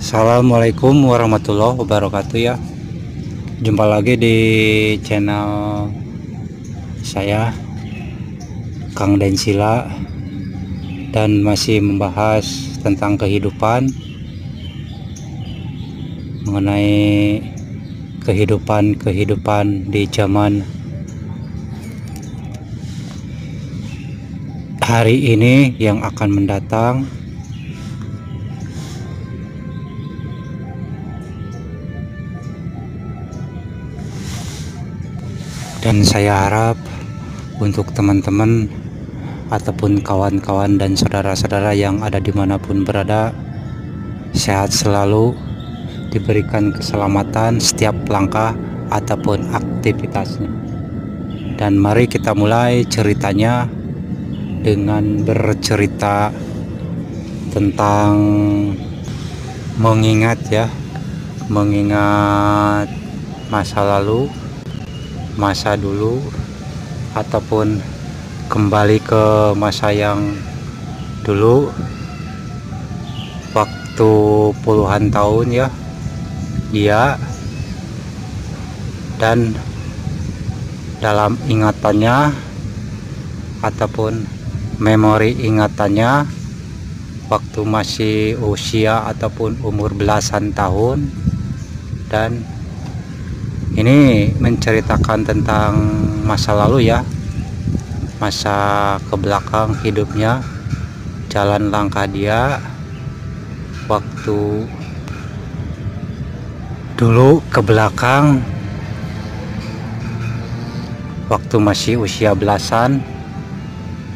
Assalamualaikum warahmatullahi wabarakatuh ya. Jumpa lagi di channel saya Kang Densila, dan masih membahas tentang kehidupan, mengenai kehidupan di zaman hari ini yang akan mendatang. Dan saya harap untuk teman-teman ataupun kawan-kawan dan saudara-saudara yang ada dimanapun berada, sehat selalu, diberikan keselamatan setiap langkah ataupun aktivitasnya. Dan mari kita mulai ceritanya dengan bercerita tentang mengingat masa lalu, masa dulu, ataupun kembali ke masa yang dulu, waktu puluhan tahun ya dia, dan dalam ingatannya ataupun memori ingatannya waktu masih usia ataupun umur belasan tahun. Dan ini menceritakan tentang masa lalu ya, masa ke belakang hidupnya, jalan langkah dia waktu dulu ke belakang, waktu masih usia belasan,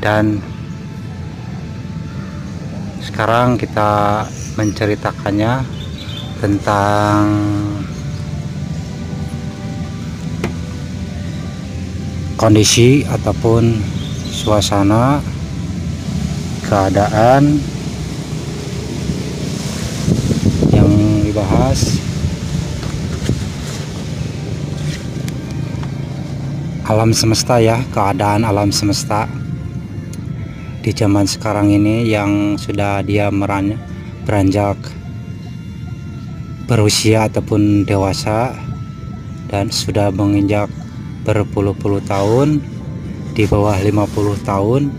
dan sekarang kita menceritakannya tentang kondisi ataupun suasana, keadaan yang dibahas, alam semesta ya, keadaan alam semesta di zaman sekarang ini yang sudah dia beranjak berusia ataupun dewasa dan sudah menginjak berpuluh-puluh tahun, di bawah 50 tahun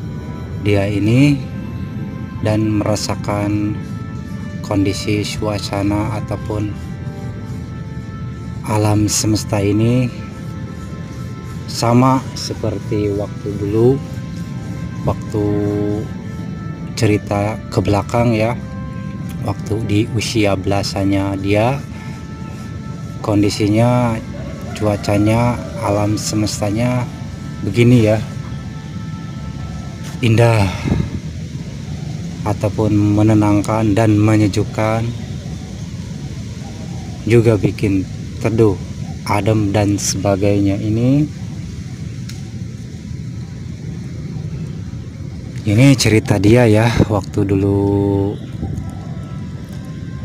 dia ini, dan merasakan kondisi suasana ataupun alam semesta ini sama seperti waktu dulu, waktu cerita ke belakang ya, waktu di usia belasannya dia, kondisinya, cuacanya, alam semestanya begini ya, indah ataupun menenangkan dan menyejukkan, juga bikin teduh, adem dan sebagainya. Ini cerita dia ya, waktu dulu,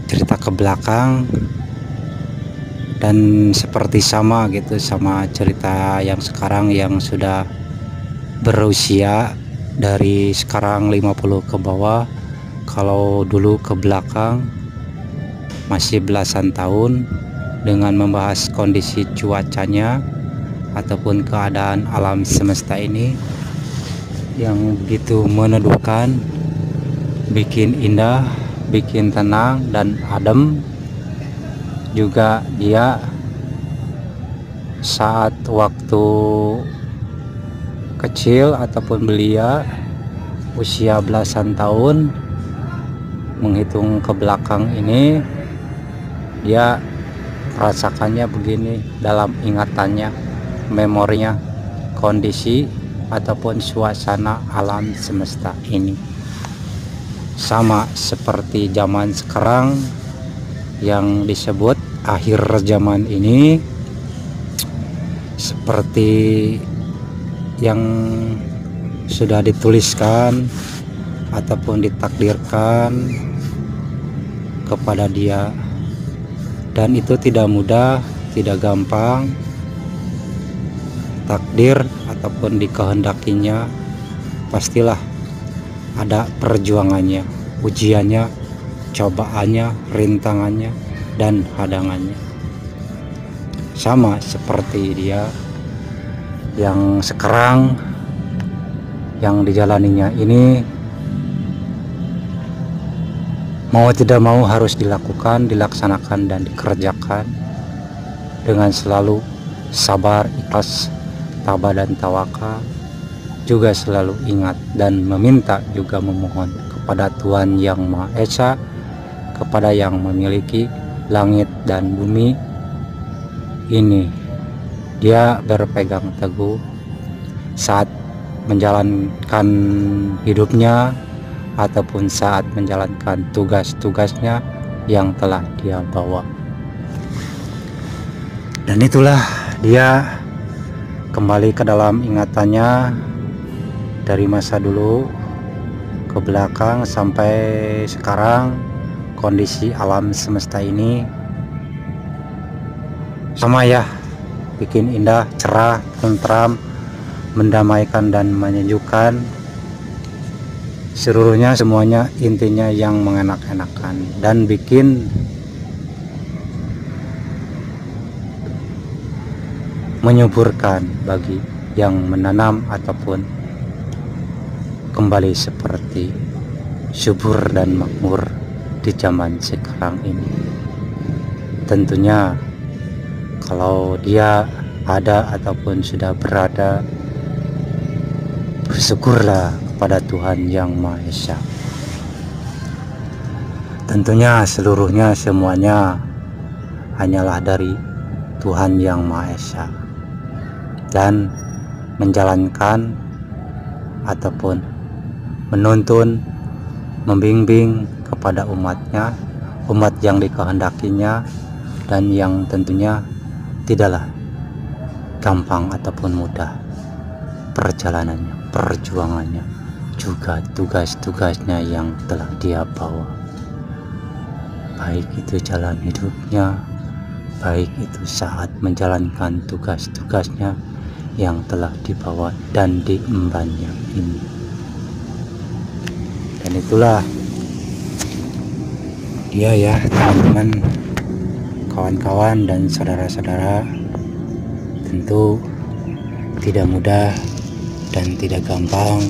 cerita ke belakang, dan seperti sama gitu sama cerita yang sekarang yang sudah berusia dari sekarang 50 ke bawah. Kalau dulu ke belakang masih belasan tahun, dengan membahas kondisi cuacanya ataupun keadaan alam semesta ini yang begitu meneduhkan, bikin indah, bikin tenang dan adem. Juga dia saat waktu kecil ataupun belia usia belasan tahun, menghitung ke belakang ini, dia rasakannya begini dalam ingatannya, memorinya, kondisi ataupun suasana alam semesta ini sama seperti zaman sekarang yang disebut akhir zaman ini, seperti yang sudah dituliskan ataupun ditakdirkan kepada dia. Dan itu tidak mudah, tidak gampang. Takdir ataupun dikehendakinya pastilah ada perjuangannya, ujiannya cobaannya, rintangannya, dan hadangannya. Sama seperti dia yang sekarang yang dijalaninya ini, mau tidak mau harus dilakukan, dilaksanakan, dan dikerjakan dengan selalu sabar, ikhlas, tabah, dan tawakal. Juga selalu ingat dan meminta, juga memohon kepada Tuhan Yang Maha Esa, kepada yang memiliki langit dan bumi ini. Dia berpegang teguh saat menjalankan hidupnya ataupun saat menjalankan tugas-tugasnya yang telah dia bawa. Dan itulah dia kembali ke dalam ingatannya dari masa dulu ke belakang sampai sekarang. Kondisi alam semesta ini sama ya, bikin indah, cerah, tentram, mendamaikan, dan menyejukkan. Seluruhnya, semuanya, intinya yang mengenak-enakan dan bikin menyuburkan bagi yang menanam ataupun kembali seperti subur dan makmur di zaman sekarang ini. Tentunya kalau dia ada ataupun sudah berada, bersyukurlah kepada Tuhan Yang Maha Esa. Tentunya seluruhnya, semuanya hanyalah dari Tuhan Yang Maha Esa, dan menjalankan ataupun menuntun, membimbing kepada umatnya, umat yang dikehendakinya, dan yang tentunya tidaklah gampang ataupun mudah perjalanannya, perjuangannya, juga tugas-tugasnya yang telah dia bawa, baik itu jalan hidupnya, baik itu saat menjalankan tugas-tugasnya yang telah dibawa dan diembannya ini. Dan itulah dia ya teman-teman, kawan-kawan, dan saudara-saudara. Tentu tidak mudah dan tidak gampang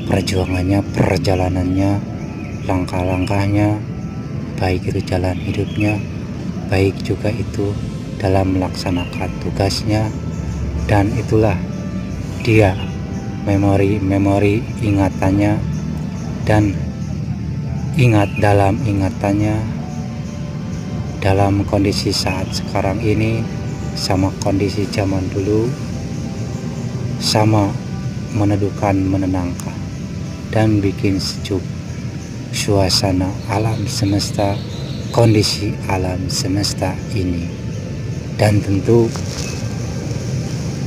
perjuangannya, perjalanannya, langkah-langkahnya, baik itu jalan hidupnya, baik juga itu dalam melaksanakan tugasnya. Dan itulah dia memori-memori ingatannya, dan ingat dalam ingatannya dalam kondisi saat sekarang ini sama kondisi zaman dulu, sama meneduhkan, menenangkan, dan bikin sejuk suasana alam semesta, kondisi alam semesta ini. Dan tentu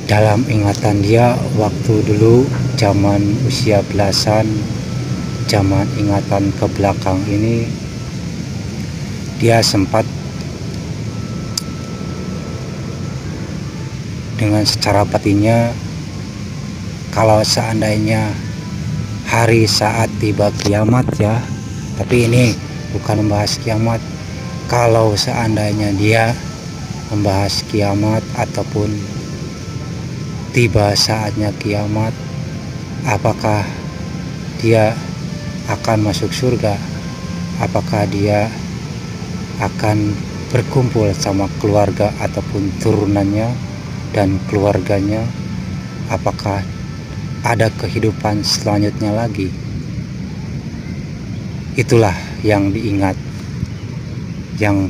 dalam ingatan dia waktu dulu zaman usia belasan, zaman ingatan ke belakang ini, dia sempat dengan secara batinnya, kalau seandainya hari saat tiba kiamat ya, tapi ini bukan membahas kiamat, kalau seandainya dia membahas kiamat ataupun tiba saatnya kiamat, apakah dia akan masuk surga, apakah dia akan berkumpul sama keluarga ataupun turunannya dan keluarganya, apakah ada kehidupan selanjutnya lagi. Itulah yang diingat, yang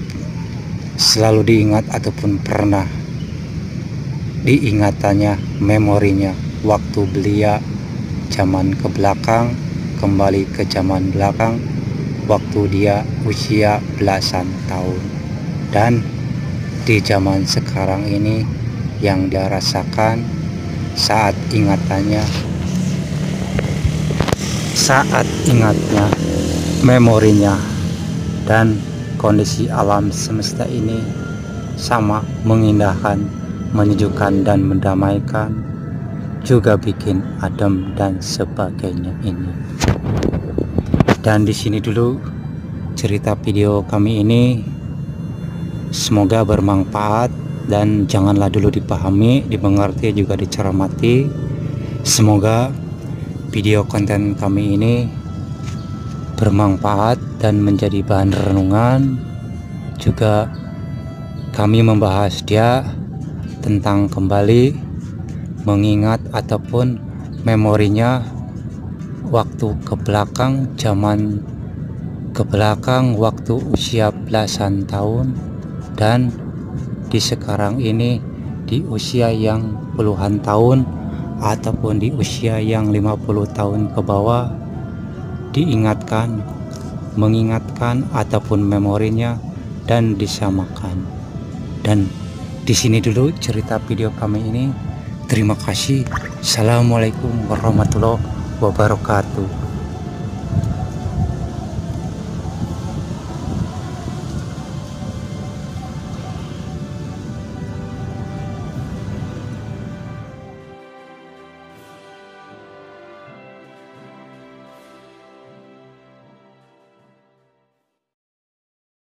selalu diingat ataupun pernah diingatannya, memorinya waktu belia zaman ke belakang, kembali ke zaman belakang waktu dia usia belasan tahun, dan di zaman sekarang ini yang dia rasakan saat ingatannya, saat ingatnya, memorinya, dan kondisi alam semesta ini sama mengindahkan, menyejukkan, dan mendamaikan, juga bikin adem dan sebagainya ini. Dan di sini dulu cerita video kami ini. Semoga bermanfaat dan janganlah dulu dipahami, dimengerti, juga dicermati. Semoga video konten kami ini bermanfaat dan menjadi bahan renungan. Juga kami membahas dia tentang kembali mengingat ataupun memorinya waktu ke belakang, zaman ke belakang, waktu usia belasan tahun, dan di sekarang ini di usia yang puluhan tahun ataupun di usia yang 50 tahun ke bawah, diingatkan, mengingatkan ataupun memorinya dan disamakan. Dan di sini dulu cerita video kami ini. Terima kasih. Assalamualaikum warahmatullahi wabarakatuh.